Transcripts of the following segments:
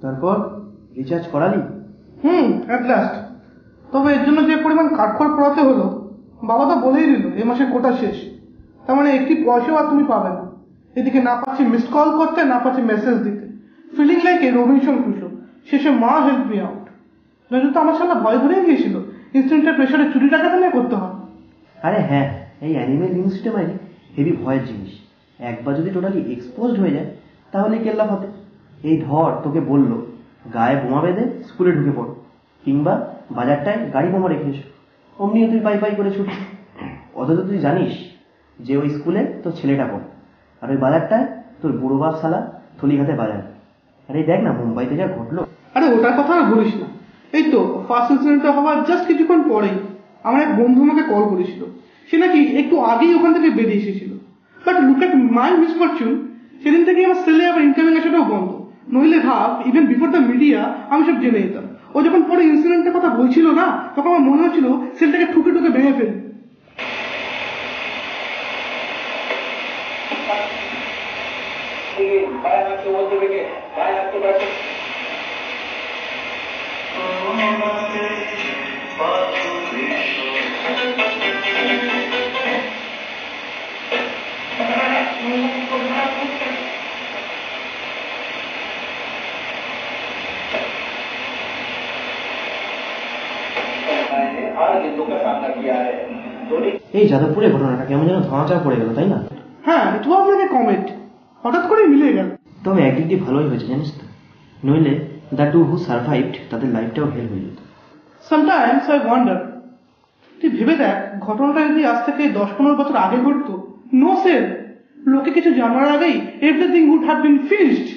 তারপর recharge করালি? At last. তবে এর জন্য যে পরিমাণ কাঠখড় পড়াতে হলো, বাবা তো বলেই দিল এ মাসে কোটা শেষ, তার মানে একটি পয়সাও আর তুমি পাবে না। এদিকে না পাচ্ছি মিসড কল করতে, না পাচ্ছি মেসেজ দিতে, feeling like a Robinson Crusoe. শেষে মা হেল্প মি আউট। নয়তো তো আমার সামনে ভয় ধরেই গিয়েছিল ইনস্ট্যান্টের প্রেশারে চুরি টাকাটা নিয়ে করতে হবে। আরে হ্যাঁ, এই অ্যানিমেল ইনস্টিটিউটে মানে হেভি ভয়ের জিনিস। একবার যদি টোটালি এক্সপোজড হয়ে যায় তাহলে কেল্লা ফতে। এই ধর তোকে বললো গায়ে বোমা বেঁধে স্কুলে ঢুকে পড়, কিংবা বাজারটায় গাড়ি বোমা রেখে এসো, অমনিও তুই পাই পাই করে ছুটি। অথচ তুই জানিস যে ওই স্কুলে তোর ছেলেটা পড়ে, আর ওই বাজারটায় তোর বুড়ো বাপ শালা থলিঘাতে বাজার। আরে দেখ না মুম্বাইতে যা ঘটলো। আরে ওটার কথা আর বলিস না। এই তো ফার্স্ট ইনসিডেন্টটা হওয়ার জাস্ট কিছুক্ষণ পরেই আমার এক বন্ধু আমাকে কল করেছিল। সে নাকি একটু আগেই ওখান থেকে বেরিয়ে এসেছিল। But look at my misfortune, সেদিন থেকে আমার সেলে আবার ইনকামিং আসাটাও বন্ধ। নইলে ভাব, ইভেন বিফোর দ্য মিডিয়া আমি সব জেনে যেতাম। ও যখন পরে ইনসিডেন্টের কথা বলছিল না, তখন আমার মনে হচ্ছিল সেলটাকে ঠুকে ঠুকে ভেঙে ফেলি। এই যাদবপুরে ঘটনাটা কেমন যেন ধাঁচা পড়ে গেল, তাই না? হ্যাঁ, ইট ওয়াজ লাইক এ কমেট, হঠাৎ করে মিলে গেল। তবে একদিক দিয়ে ভালোই হয়েছে জানিস তো, নইলে দ্য টু হু সারভাইভড তাদের লাইফটাও হেল হয়ে যেত। সামটাইমস আই ওয়ান্ডার, তুই ভেবে দেখ ঘটনাটা যদি আজ থেকে 10-15 বছর আগে ঘটতো, নো সেল, লোকে কিছু জানার আগেই everything would have been finished.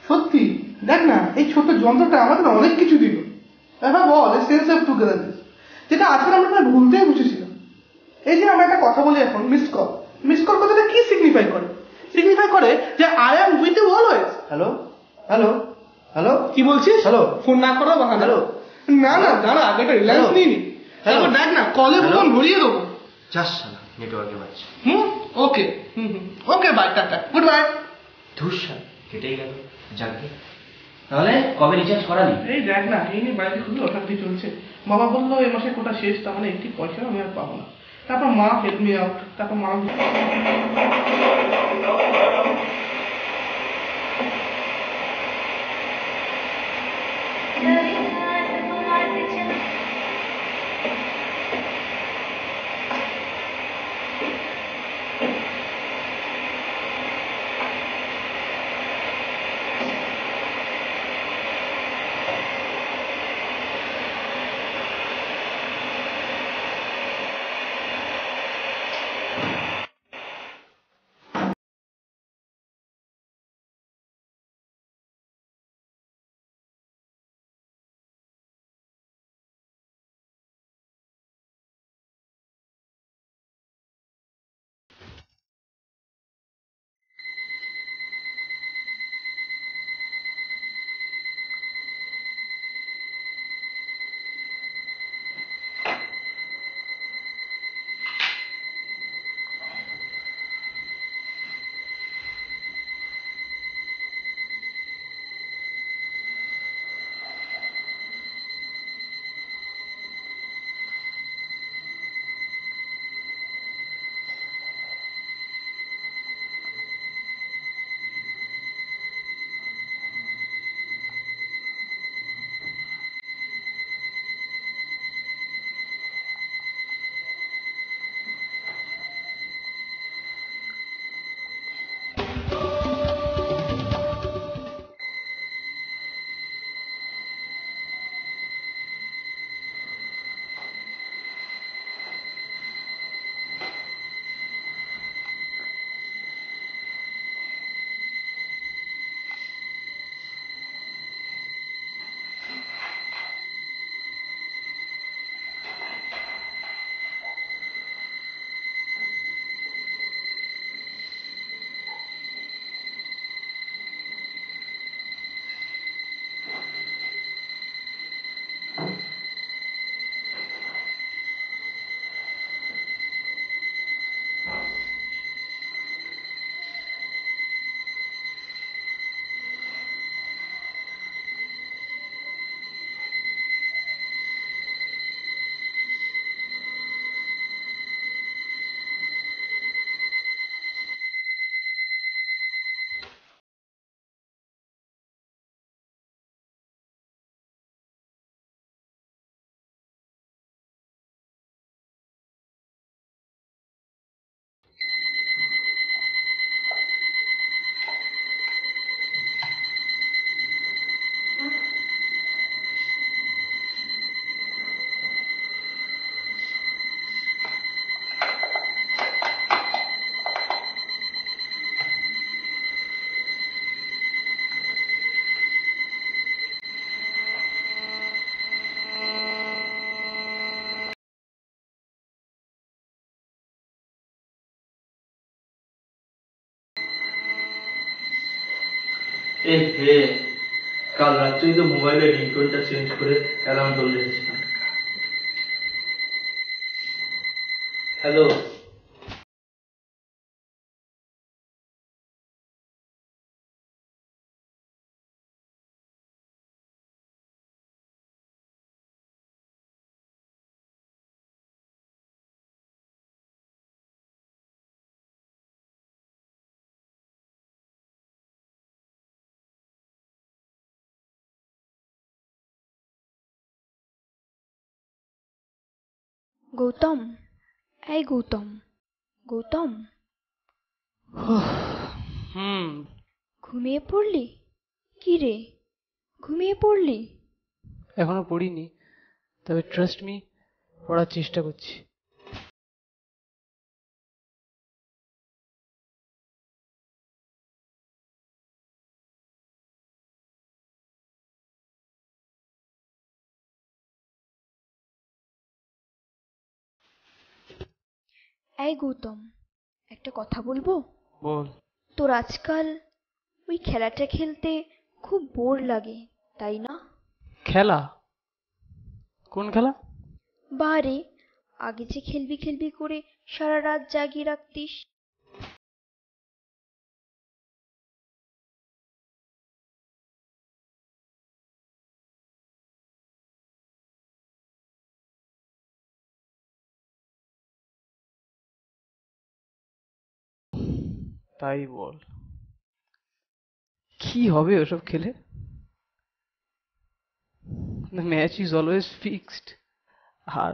সত্যি দেখ না, এই ছোট্ট যন্ত্রটা আমাদের অনেক কিছু দিল। এবার বল, সেন্স অফ টুগেদারনেস, যেটা আজকে আমরা প্রায় ভুলতেই বুঝেছিলাম। এই যে আমরা একটা কথা বলি এখন, মিসড কল। মিসড কল কথাটা কি সিগনিফাই করে? সিগনিফাই করে যে I am with you always. Hello hello hello, কি বলছিস? হ্যালো, ফোন না করো বাহানা। হ্যালো, না না দাঁড়া, আগে একটা রিল্যাক্স নিয়ে নি। তারপর দেখ না কলে ফোন ভরিয়ে দেবো। যাস শালা, নেটওয়ার্কে পাচ্ছি। ওকে, ওকে, বাই, টাটা, গুড বাই। ধুস শালা, কেটেই গেল। যাকে তাহলে কবে রিচার্জ করালি? এই দেখ না, এই নিয়ে বাড়িতে খুবই অশান্তি চলছে। বাবা বললো এই মাসে কোটা শেষ, তার মানে একটি পয়সাও আমি আর পাবো না। তারপর মা হেল্প মি আউট, তারপর মা এ হে, কাল রাত্রেই তো মোবাইলের রিংটোনটা চেঞ্জ করে অ্যালার্ম করে দিয়েছিলাম। হ্যালো, গৌতম, এই গৌতম, গৌতম, হুম। ঘুমিয়ে পড়লি? কি রে, ঘুমিয়ে পড়লি? এখনো পড়িনি, তবে ট্রাস্ট মি, পড়ার চেষ্টা করছি। এই গৌতম, একটা কথা বলবো? বল। তোর আজকাল ওই খেলাটা খেলতে খুব বোর লাগে, তাই না? খেলা? কোন খেলা? বারে, আগে যে খেলবি খেলবি করে সারা রাত জাগিয়ে রাখতিস। তাই বল, কি হবে ওসব খেলে? The match is always fixed, আর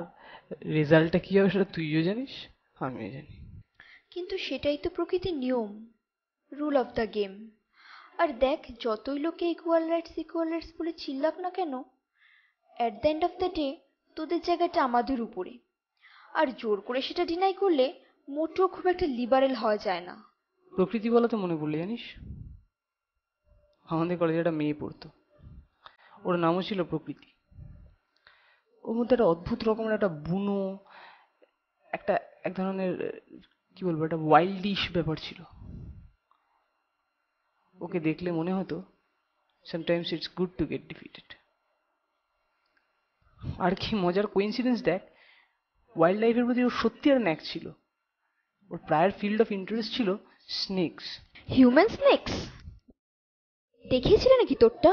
রেজাল্টটা কি হবে সেটা তুইও জানিস, আমিও জানি। কিন্তু সেটাই তো প্রকৃতির নিয়ম, রুল অফ দ্য গেম। আর দেখ, যতই লোকে ইকুয়াল রাইটস বলে চিল্লাক না কেন, at the end of the day তোদের জায়গাটা আমাদের উপরে। আর জোর করে সেটা ডিনাই করলে মোটেও খুব একটা লিবারেল হওয়া যায় না। প্রকৃতি বলাতে মনে পড়লে, জানিস আমাদের কলেজে একটা মেয়ে পড়তো, ওর নামও ছিল প্রকৃতি। ওর মধ্যে একটা অদ্ভুত রকমের একটা বুনো, একটা এক ধরনের কি বলবো, একটা ওয়াইল্ডিশ ব্যাপার ছিল। ওকে দেখলে মনে হতো sometimes it's good to get defeated. আর কি মজার কোইন্সিডেন্স দেখ, ওয়াইল্ড লাইফের প্রতি ওর সত্যি আর ন্যাক ছিল। ওর প্রায়ের ফিল্ড অফ ইন্টারেস্ট ছিল স্নেকস। Human snakes? দেখিয়েছিলে নাকি তোরটা?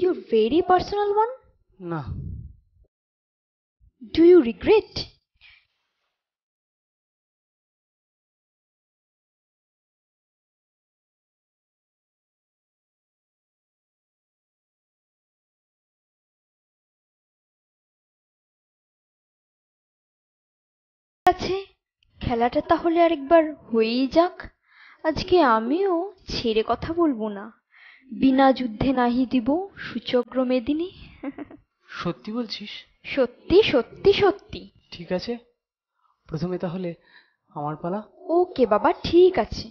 Your very personal one? না। Do you regret? আছে, খেলাটা তাহলে আরেকবার হয়েই যাক। আজকে আমিও ছেড়ে কথা বলবো না। বিনা যুদ্ধে নাহি দিব সুচক্র মেদিনী। সত্যি বলছিস? সত্যি সত্যি সত্যি। ঠিক আছে, প্রথমে তাহলে আমার পালা। ওকে বাবা, ঠিক আছে।